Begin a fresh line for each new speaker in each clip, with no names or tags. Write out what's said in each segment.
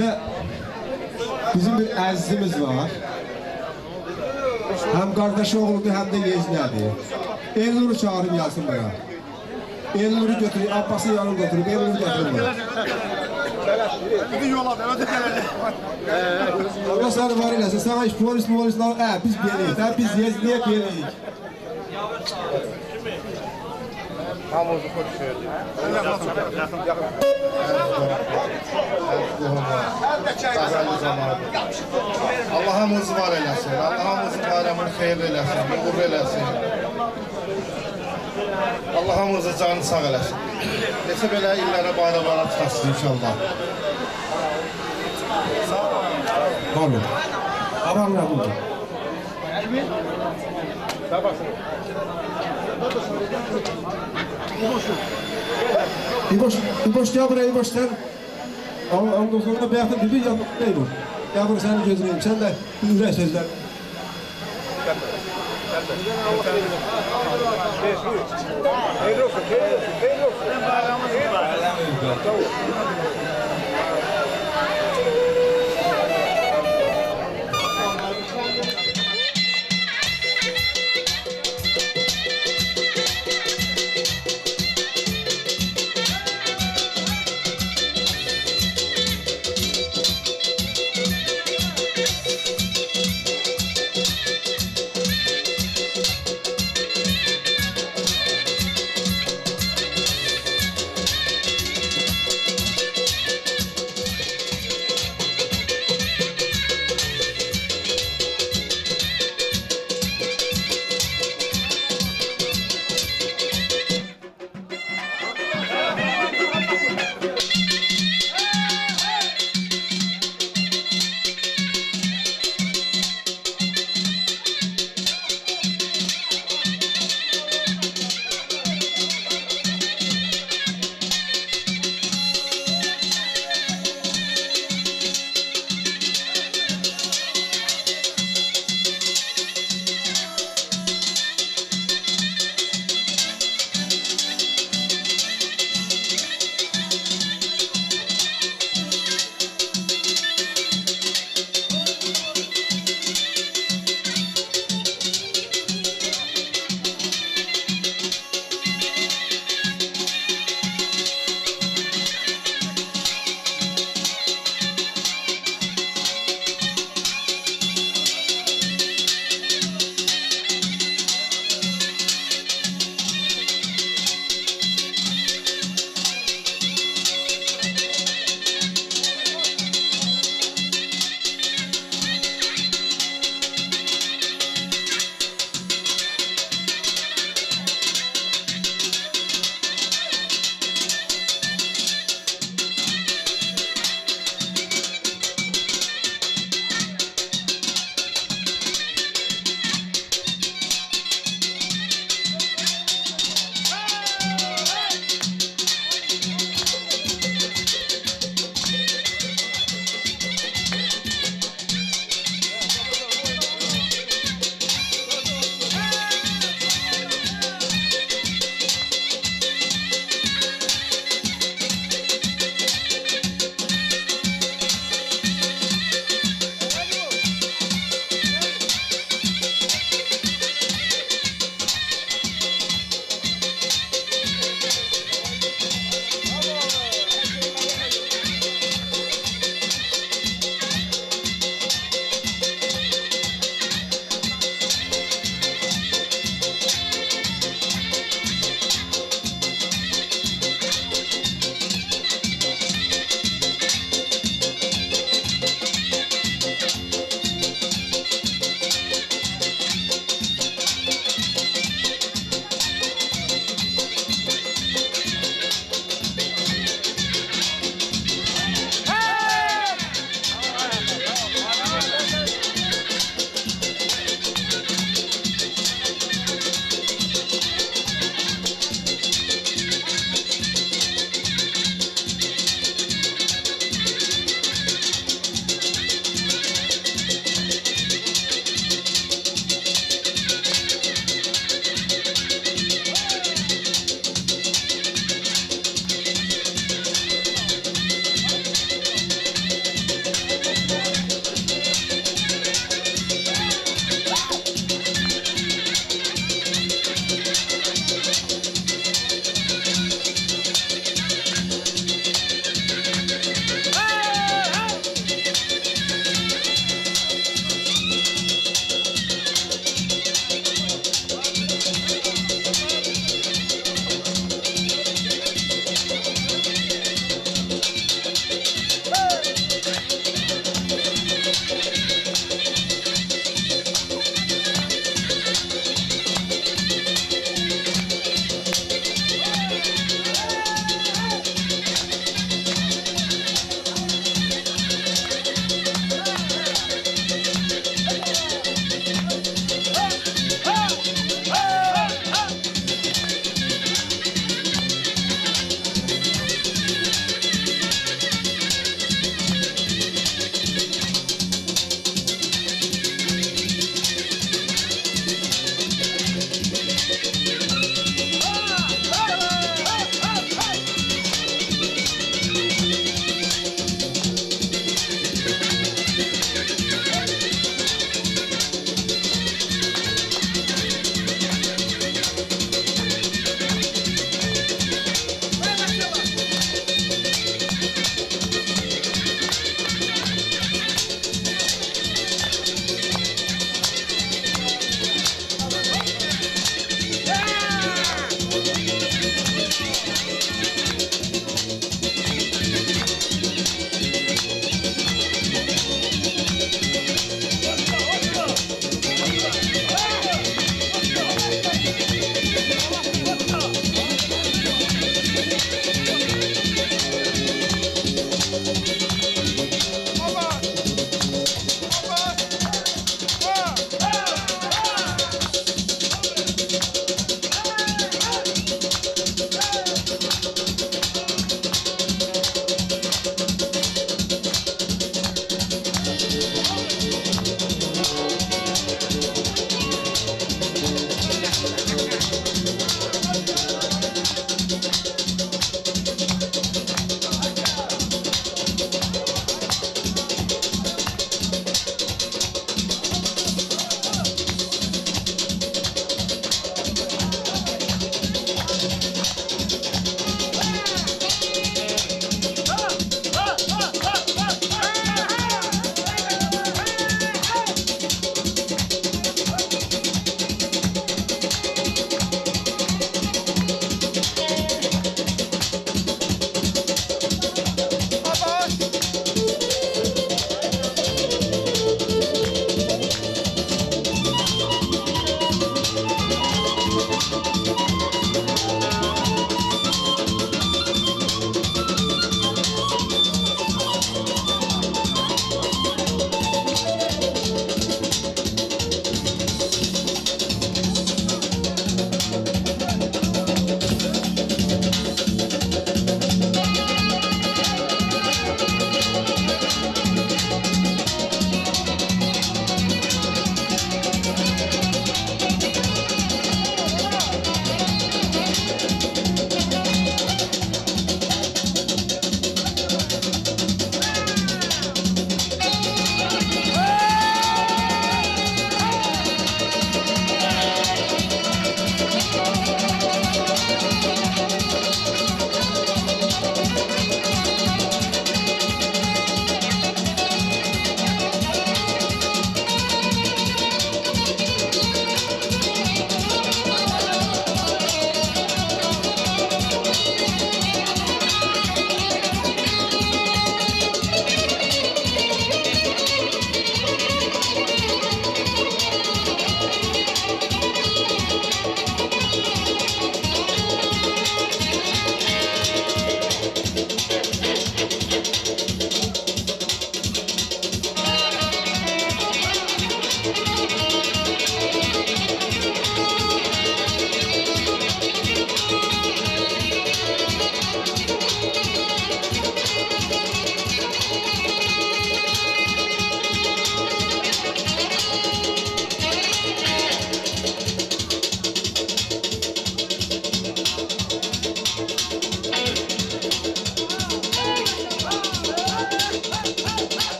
Bizde bizim bir əzizimiz var. Hem kardeş oğludur hem de yeznədir. Elnur'u çağırın gelsin bana. Elnur'u götürün, Abbas'ı yanına götürün, Elnur'u götürün bana.
Gidin yola, ödü gelecek.
Allah sana var eləsin, sana hiç polisler, biz beliyiz, biz yezniye beliyiz.
Hamuzu konuşuyordu. Allah'ımız var eylesin. Allah'ımızın bayramını hayırlı eylesin. Uğurlu eylesin. Allah'ımızın canı sağ eylesin. Neyse belə illərə bayramlara tutasın inşallah.
Var olun. Abamla burada. İboş gel buraya İboş sen. Ondan sonra beyatın gibi yanıp değil bu. Gel buraya senin gözünü yiyeyim. Sen de ürek sözler.
Hayırlı olsun.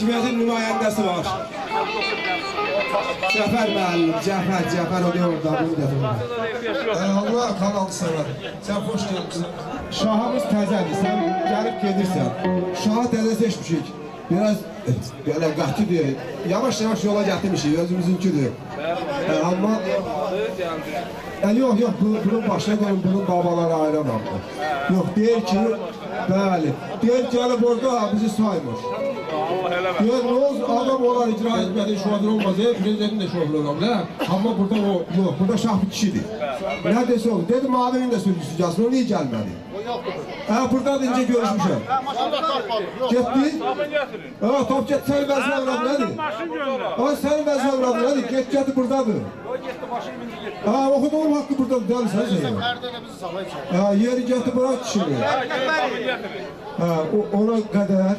hakimiyyətin nümayəndəsi var. Cəfər müəllim, Cəfər o da orada, bunu gətirir.
Allah kanal sever. Sen hoş geldin.
Şahımız təzədir, sən gəlib gedirsən. Şahı təzə seçmişik. Biraz belə qətidir. Yavaş-yavaş yola gətirmişik, özümüzünkidir. Amma yox, bunun başına qoyun, bunun babaları ayıramamdır. Yox, deyir ki, bəli, deyir gəlib orada bizi saymır. Deyir, ne olsun, adam olar icra etmədi, şuadır olmaz, prezidentin de şuadır olmaz. Amma burada o, yox, burada şah bir kişidir. Nə desə olur, dedim abinin də sürücüsü gəlsin, o niye gəlmədi? Burada da ince görüşmüşəm. Getdi? Top get, sənin vəzifə avradı nədir? Sənin vəzifə avradı nədir? Get buradadır. Oxuduğum haqqı buradadır, dəlisən sən. Yeri getdi bırak kişini. Ona qədər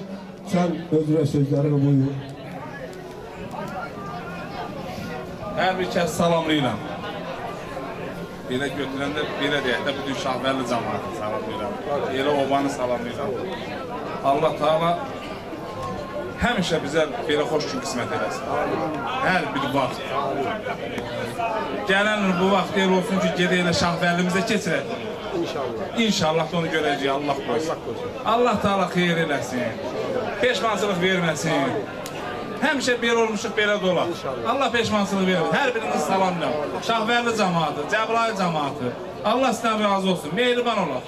sən özünə sözlərini buyur.
Hər bir kəs salamlayıram. Belə götürəndə, belə deyək də, bütün Şahbərli cəmaatını salamlayıram. Elə obanı salamlayıram. Allah Teala həmişə bizə belə xoş gün qismət eləsin. Hər bir vaxt. Gələn bu vaxt el olsun ki, gedək elə Şahbərlimizə keçirək. İnşallah da onu görəcəyik, Allah qoysun. Allah Teala xeyir eləsin. Peşmansılıq verməsin. Həmişə belə olmuşuq, belə dolar. Allah peşmansılıq verməsin. Hər birinizi salamlayam. Şahbərli cəmaatı, Cəbrayıl cəmaatı. Allah sizdən razı olsun. Mehriban olaq.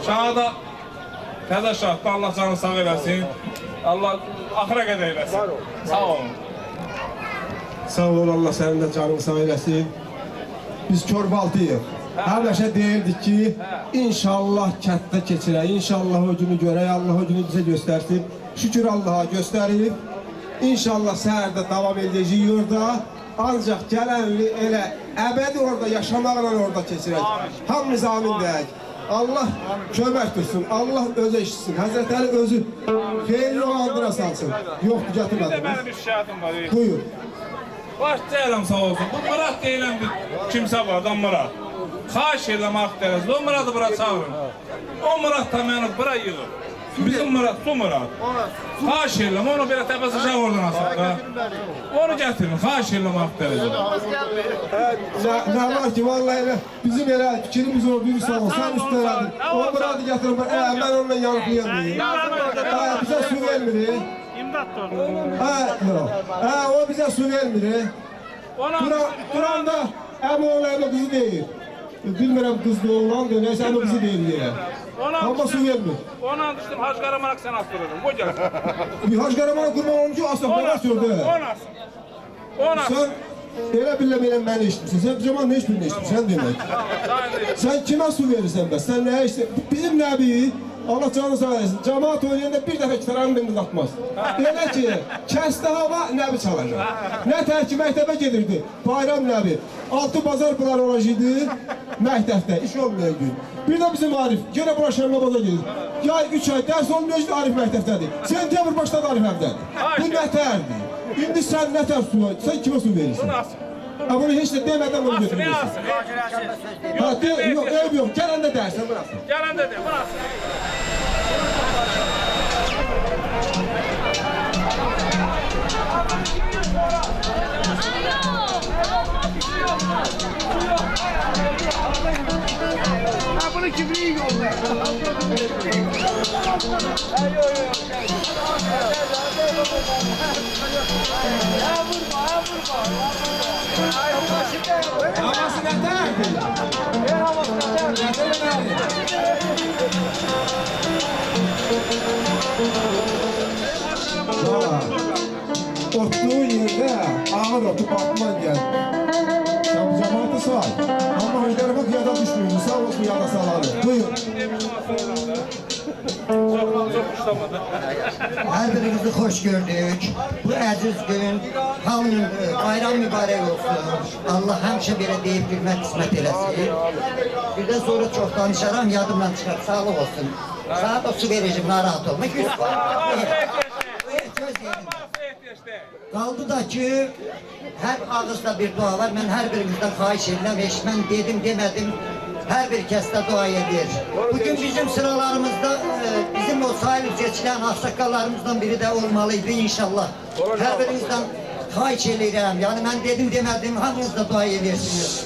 Şahada, təzə şahda Allah canı sağ eləsin. Allah axıra qədər eləsin. Sağ olun.
Sağ ol, Allah sənin də canını sağ eləsin. Biz Körbaltıyıq. Həmişə deyirdik ki, inşallah kənddə keçirək, inşallah o günü görək, Allah o günü bizə göstərsin. Şükür Allah'a göstərib. İnşallah səhərdə davam edəcəyik orada. Ancaq gələnli elə əbədi orada, yaşamaqla orada keçirək. Hamımız amin deyək. Allah kömək dursun, Allah özü eşitsin. Həzrət Əli özü xeyirli olandıra salsın. Yoxdur, gətirmədim.
Mənim bir şikayetim var.
Buyur.
Baş deyiləm sağ olsun. Bu Murat deyiləm bir kimsə var, da Murat. Xahiş edirəm Akdeniz, o Murat'ı bura çağırın. O Murat da məni bura yığır. Bizim Murat, bu Murat. Xahiş edirəm, onu belə təpəsəcək oradan asıb da. Onu gətirin, xahiş edirəm Akdeniz'e.
Ne var ki, vallahi bizim elə fikrimiz oldu, bir sağ ol, sen üstələdin. O Murat'ı gətirin, mən onunla yanıqlayam deyim. Bizə su vermir.
İmdat da
O bizə su vermir. Duranda əmi oğlu kızı deyir. Bilmirəm qızlı oğlan deyir, neyse əmi kızı deyir diye. Ama su vermir.
Ona düşdüm, Hacı Qaramanak sən astırırım, bu gəl.
Bir Hacı Qaramanak qurban olmuş ki, aslan bana sürdü. Sen elə billə məni eşitmişsin, sen bir zaman ne hiçbirini eşitmişsin demek. Sen kime su verirsen be, sen ne işte, bizim Nəbi, Allah canı sağ eylesin, cemaat oynayanda bir dəfə kitaranı beni atmaz. Elə ki, kəsdə hava Nəbi çalacaq. Nə tər ki, məktəbə gedirdi, bayram Nəbi, 6 bazar bular olacaqdı, məktəbdə, iş olmayan gün. Bir de bizim Arif, gene bura Şərmabaza gedir. Yay 3 ay ders olmuyor, Arif məktəbdədir. Sentyabr başladı Arif evdədir. Bu nə tərdir? İndi sən nə tər su, sən kimə su verirsin? Bunu heç də demədən bunu götürüyorsun. Yok, ev yok, gələndə dərsən, bıraksın.
Gələndə de, bıraksın.
bunu kimliği yolla.
Havası nedir? Otluğu yerinde ağır otu batman geldi. Sen bu cemaati say. Ama ödere bak yada düşmüyor. Sağ olsun yada sağları. Buyur.
Her birinizi hoş gördük. Bu əziz gün hamının bayram mübarək olsun. Allah həmişə belə deyib bilmək qismət eləsin. Bir də sonra çox danışaram, yadımdan çıxar. Sağlıq olsun. Saat o su verəcəm, narahat olma. 100 var. Qaldı da ki, hər ağızda bir dua var. Mən hər birinizdən xahiş edirəm. Mən dedim, demədim. Her bir kəs də dua edir. Bugün bizim sıralarımızda bizim o sahil seçilen aksakallarımızdan biri de olmalıydı inşallah. Her birinizden xahiş edirəm. Yani ben dedim demedim hamınız da dua edirsiniz.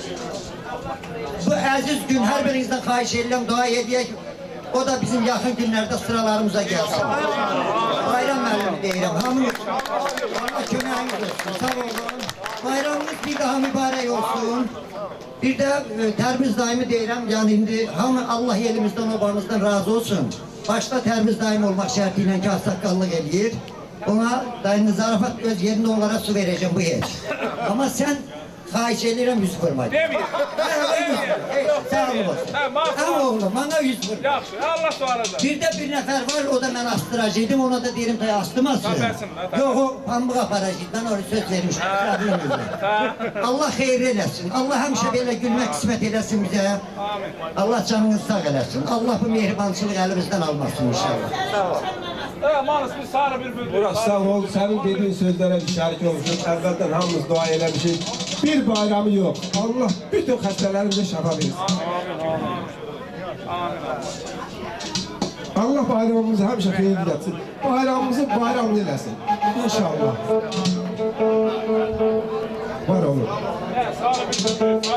Bu əziz gün her birinizden xahiş edirəm dua edək. O da bizim yakın günlerde sıralarımıza gelsin. Bayram müəllimi deyirəm. Hamınız Allah köməyiniz olsun. Sağ olun. Bayramınız bir daha mübarek olsun. Bir de Termiz daimi deyirəm. Yani indi hamı Allah elimizden obamızdan razı olsun. Başta Termiz daim olmak şartıyla ki sakallık eləyir. Ona daim zarafat öz yerinde onlara su vereceğim bu yer. Ama sen xahiş edirəm yüz vurmayın.
Demir.
Sağ olasın. Ama oğlum bana yüz vurma.
Yaxşı, Allah sualacaq.
Bir de bir nefer var o da ben astıracıydım ona da derim tay astırmasın. Yok o pambık aparacıydı ben oraya söz vermiştim. Allah hayır eylesin. Allah hemşe böyle gülmek kısmet eylesin bize. Allah canınızı sağ eylesin. Allah bu mehribançılığı elimizden almasın inşallah.
Manus bir sarı bir bülbül.
Murat sağ ol, senin dediğin sözlere bir şerik olmuşuz. Evvelden hamımız dua eylemişik. Bir bayramı yok. Allah bütün hastalarımıza şafa versin. Allah bayramımızı hemşe hayırlı etsin. Bayramımızı bayramlı eylesin. İnşallah. Var olun.
Sarı bir bülbül.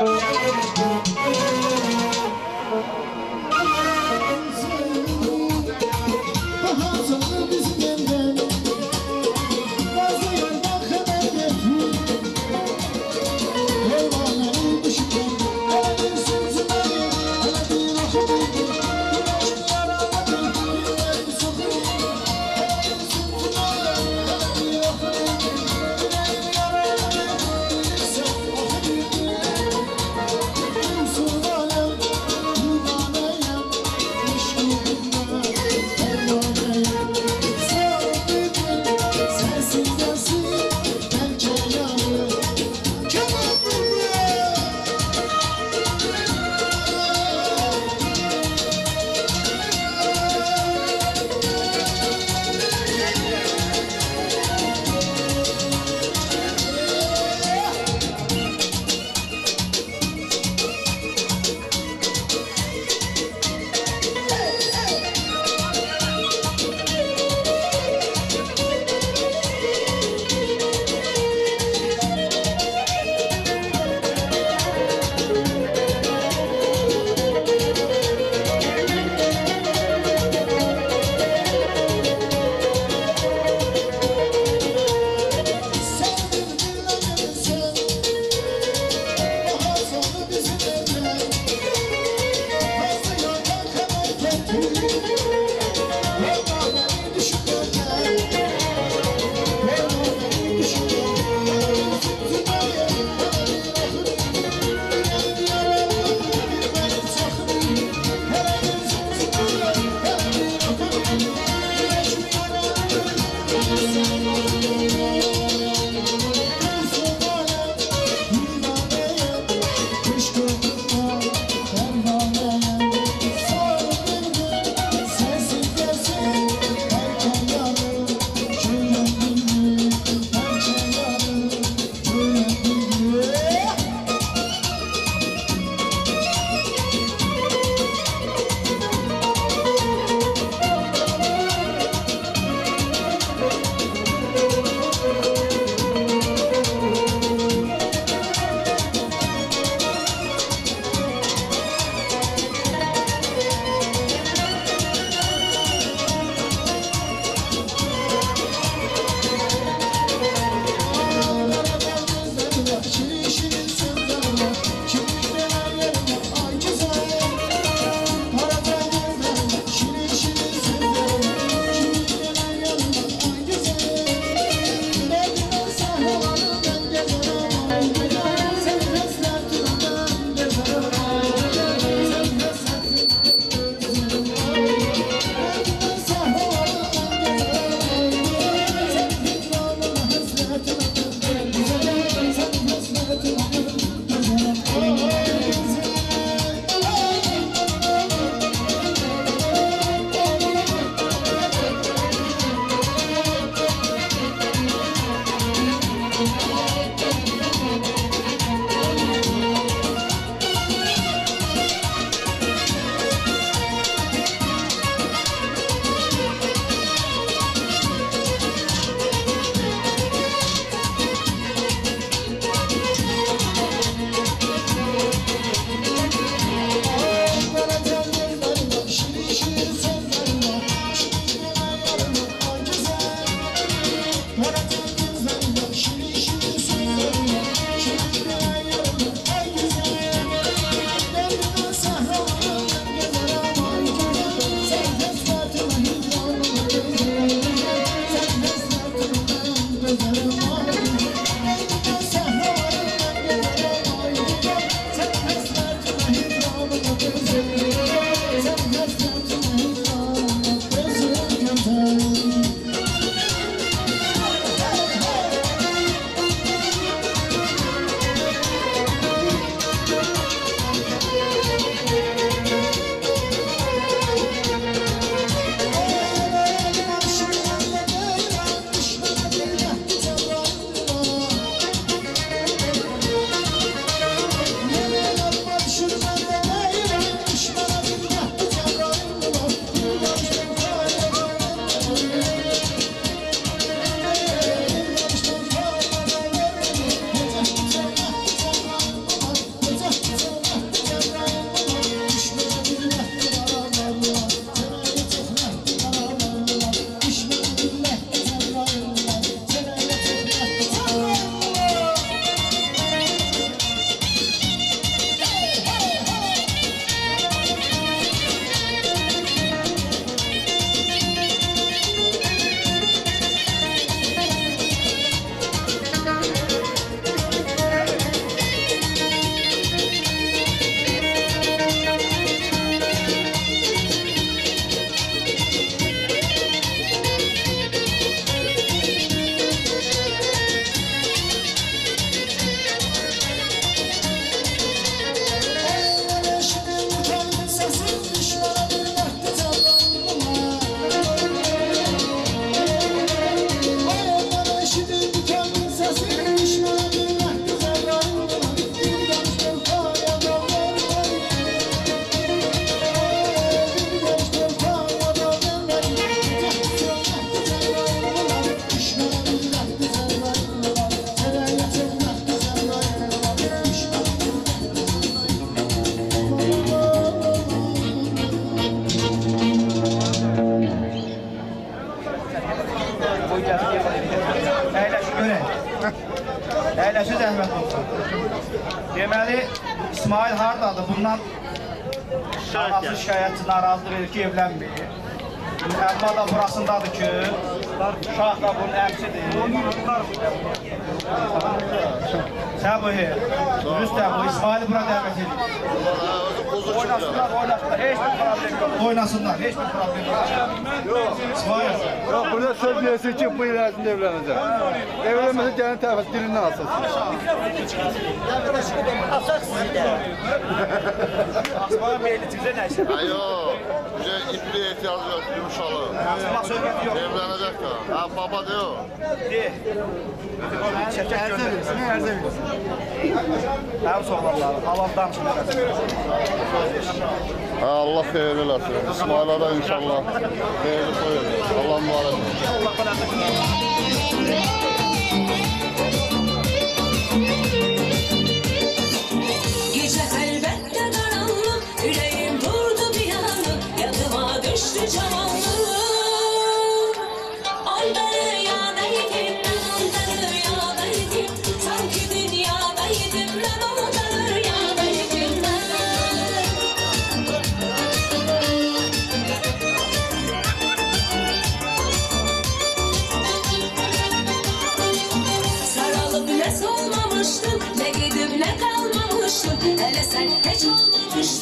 İsmail hardadır? Bundan anası şikayətçi narazılıq edir ki, evlənməyir. Əlma da burasındadır ki, uşaq da bunun əmsidir. Sən bu heyr, Rüstəm, bu İsmail'i bura dəvət edir. Oynasınlar, oynasınlar, heç bir problem yok. Oynasınlar, heç bir problem yok. İsmail.
Yok, burada söz verirsin ki bu il ərzində evlənəcək. Evlənməsə gəlin tərəfə dilindən alsın.
Asaq sizi də.
İsmail meyli çıxacaq nə işin?
Yok, bize ipliğe ihtiyacı yok, yumuşalı.
Asma söhbəti yox.
Evlenecek de. Ha baba diyor.
Deyil. Çəkək göndərirsin, ərzə verirsin. Mənim soğlanlarım, halaldan çıxacaq.
Ha Allah hayırlı eləsin. İsmail'e de inşallah hayırlı koyuyor. Allah mübarek olsun.
Gece elbette karanlık, yüreğim durdu bir anlık, yadıma düştü cavanlık. Onda rüyadaydım, ben onda rüyadaydım, sanki dünyadaydım, ben onda rüyadaydım ben. Saralıp ne solmamıştım, ne gidip ne kalmamıştım, hele sen hiç olmamıştın.